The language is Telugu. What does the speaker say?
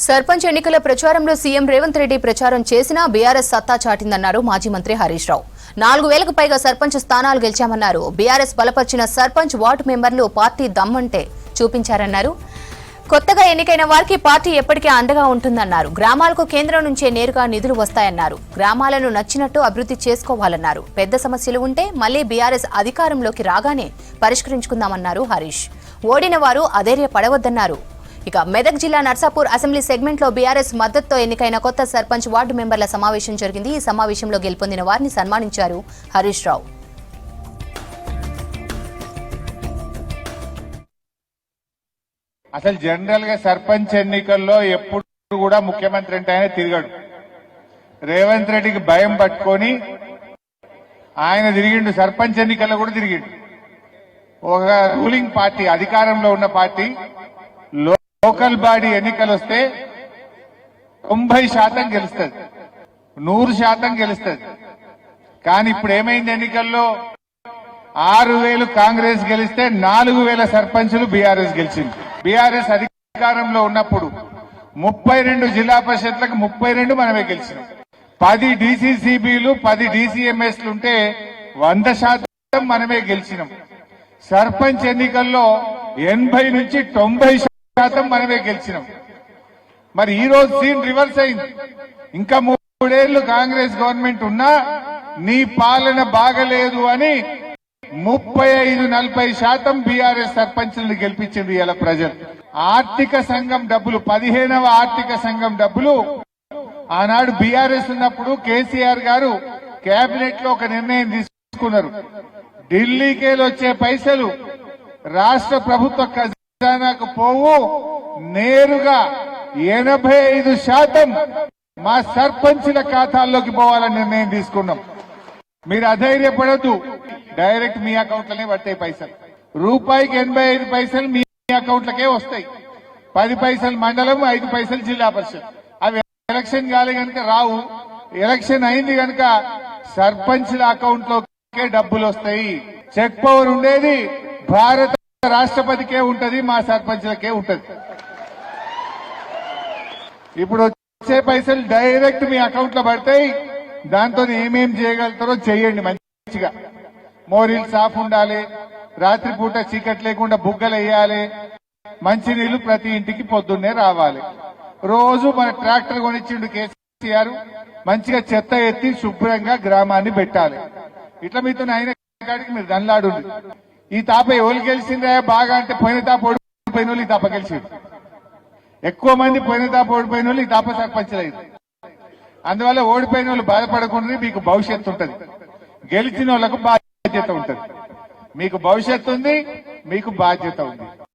సర్పంచ్ ఎన్నికల ప్రచారంలో సీఎం రేవంత్ రెడ్డి ప్రచారం చేసినా బీఆర్ఎస్ సత్తా చాటిందన్నారు మాజీ మంత్రి హరీష్ రావు. 4000కు పైగా సర్పంచ్ స్థానాలు గెలిచామన్నారు. బీఆర్ఎస్ బలపర్చిన సర్పంచ్ వార్డు మెంబర్లు పార్టీ దమ్మంటే చూపించారన్నారు. కొత్తగా ఎన్నికైన వారికి పార్టీ ఎప్పటికీ అండగా ఉంటుందన్నారు. గ్రామాలకు కేంద్రం నుంచే నేరుగా నిధులు వస్తాయన్నారు. గ్రామాలను నచ్చినట్టు అభివృద్ధి చేసుకోవాలన్నారు. పెద్ద సమస్యలు ఉంటే మళ్లీ బీఆర్ఎస్ అధికారంలోకి రాగానే పరిష్కరించుకుందామన్నారు హరీష్. ఓడిన వారు అధైర్యపడవద్దన్నారు. ఇక మెదక్ జిల్లా నర్సాపూర్ అసెంబ్లీ సెగ్మెంట్ లో బీఆర్ఎస్ మద్దతుతో ఎన్నికైన కొత్త సర్పంచ్ వార్డు మెంబర్ల సమావేశం జరిగింది. ఈ సమావేశంలో గెలుపొందిన వారిని సన్మానించారు హరీష్ రావు. అసలు జనరల్ గా సర్పంచ్ ఎన్నికల్లో ఎప్పుడు కూడా ముఖ్యమంత్రి అంటే ఆయన తిరిగాడు. రేవంత్ రెడ్డికి భయం పట్టుకొని ఆయన తిరిగిండు. సర్పంచ్ ఎన్నికల్లో కూడా తిరిగిండు. ఒక రూలింగ్ పార్టీ, అధికారంలో ఉన్న పార్టీ లోకల్ బాడీ ఎన్నికలు వస్తే 90% గెలుస్తుంది, 100% గెలుస్తుంది. కానీ ఇప్పుడు ఏమైంది? ఎన్నికల్లో 6000 కాంగ్రెస్ గెలిస్తే 4000 సర్పంచులు బీఆర్ఎస్ గెలిచింది. బీఆర్ఎస్ అధికారంలో ఉన్నప్పుడు 32 జిల్లా పరిషత్లకు 32 మనమే గెలిచినాం. 10 డీసీసీబీలు 10 డీసీఎంఎస్లు ఉంటే 100% మనమే గెలిచినాం. సర్పంచ్ ఎన్నికల్లో 80 నుంచి 90% మనమే గెలిచినాం. మరి ఈ రోజు సీన్ రివర్స్ అయింది. ఇంకా 3 ఏళ్లు కాంగ్రెస్ గవర్నమెంట్ ఉన్నా నీ పాలన బాగలేదు అని 35-40% బీఆర్ఎస్ సర్పంచులను గెలిపించింది ఇలా ప్రజలు. ఆర్థిక సంఘం డబ్బులు, 15వ ఆర్థిక సంఘం డబ్బులు ఆనాడు బీఆర్ఎస్ ఉన్నప్పుడు కేసీఆర్ గారు కేబినెట్ లో ఒక నిర్ణయం తీసుకున్నారు. ఢిల్లీకి వచ్చే పైసలు రాష్ట్ర ప్రభుత్వ ఖజానాకు పోవు, నేరుగా 85% మా సర్పంచుల ఖాతాల్లోకి పోవాలని నిర్ణయం తీసుకున్నాం. మీరు అధైర్యపడద్దు, డైరెక్ట్ మీ అకౌంట్లనే పడతాయి పైసలు. రూపాయికి 85 పైసలు మీ అకౌంట్లకే వస్తాయి. 10 పైసలు మండలం, 5 పైసలు జిల్లా పరిషత్. అవి ఎలక్షన్ కాలే గనుక రావు. ఎలక్షన్ అయింది గనుక సర్పంచుల అకౌంట్లోకే డబ్బులు వస్తాయి. చెక్ పవర్ ఉండేది భారత రాష్ట్రపతికే ఉంటది, మా సర్పంచులకే ఉంటది. ఇప్పుడు వచ్చే పైసలు డైరెక్ట్ మీ అకౌంట్ లో పడతాయి. దాంతో ఏమేం చేయగలుగుతారో చేయండి. మంచిగా మోరీలు సాఫ్ ఉండాలి, రాత్రిపూట చీకటి లేకుండా బుగ్గలు వేయాలి, మంచినీళ్లు ప్రతి ఇంటికి పొద్దున్నే రావాలి. రోజు మన ట్రాక్టర్ కొనిచ్చిండు కేసీఆర్, మంచిగా చెత్త ఎత్తి శుభ్రంగా గ్రామాన్ని పెట్టాలి. ఇట్లా మీతో అయిన కాడికి మీరు దన్లాడు. ఈ తాప ఎవరు గెలిచిందా బాగా అంటే పోయిన తాప ఓడిపోయిన వాళ్ళు ఈ తాప గెలిచింది. ఎక్కువ మంది పోయిన తాప ఓడిపోయిన వాళ్ళు ఈ తాప సర్పంచులైంది. అందువల్ల ఓడిపోయిన వాళ్ళు బాధపడకుండా మీకు భవిష్యత్తు ఉంటుంది, గెలిచిన వాళ్ళకు బాధ్యత ఉంటుంది. మీకు భవిష్యత్తు ఉంది, మీకు బాధ్యత ఉంది.